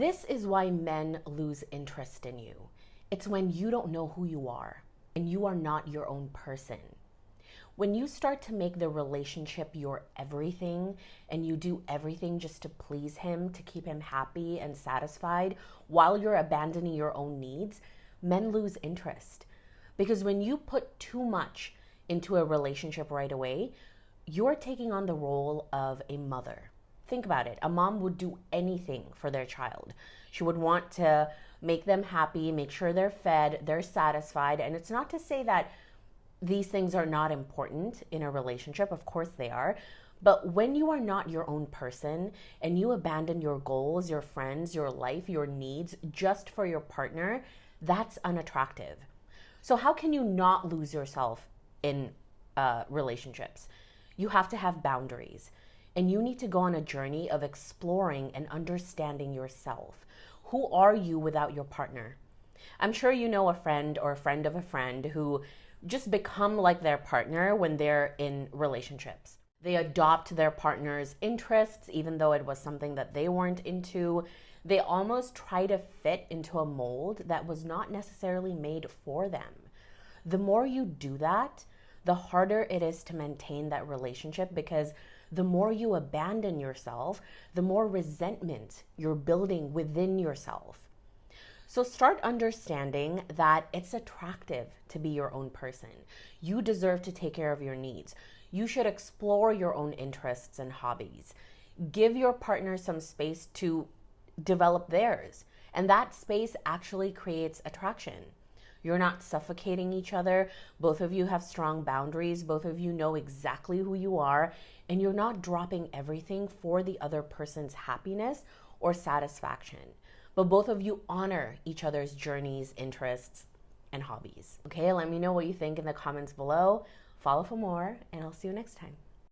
This is why men lose interest in you. It's when you don't know who you are and you are not your own person. When you start to make the relationship your everything and you do everything just to please him, to keep him happy and satisfied while you're abandoning your own needs, men lose interest. Because when you put too much into a relationship right away, you're taking on the role of a mother. Think about it. A mom would do anything for their child. She would want to make them happy, make sure they're fed, they're satisfied. And it's not to say that these things are not important in a relationship. Of course they are. But when you are not your own person and you abandon your goals, your friends, your life, your needs just for your partner, that's unattractive. So how can you not lose yourself in relationships? You have to have boundaries. And you need to go on a journey of exploring and understanding yourself. Who are you without your partner? I'm sure you know a friend or a friend of a friend who just become like their partner when they're in relationships. They adopt their partner's interests, even though it was something that they weren't into. They almost try to fit into a mold that was not necessarily made for them. The more you do that, the harder it is to maintain that relationship, because the more you abandon yourself, the more resentment you're building within yourself. So start understanding that it's attractive to be your own person. You deserve to take care of your needs. You should explore your own interests and hobbies. Give your partner some space to develop theirs. And that space actually creates attraction. You're not suffocating each other. Both of you have strong boundaries. Both of you know exactly who you are. And you're not dropping everything for the other person's happiness or satisfaction. But both of you honor each other's journeys, interests, and hobbies. Okay, let me know what you think in the comments below. Follow for more, and I'll see you next time.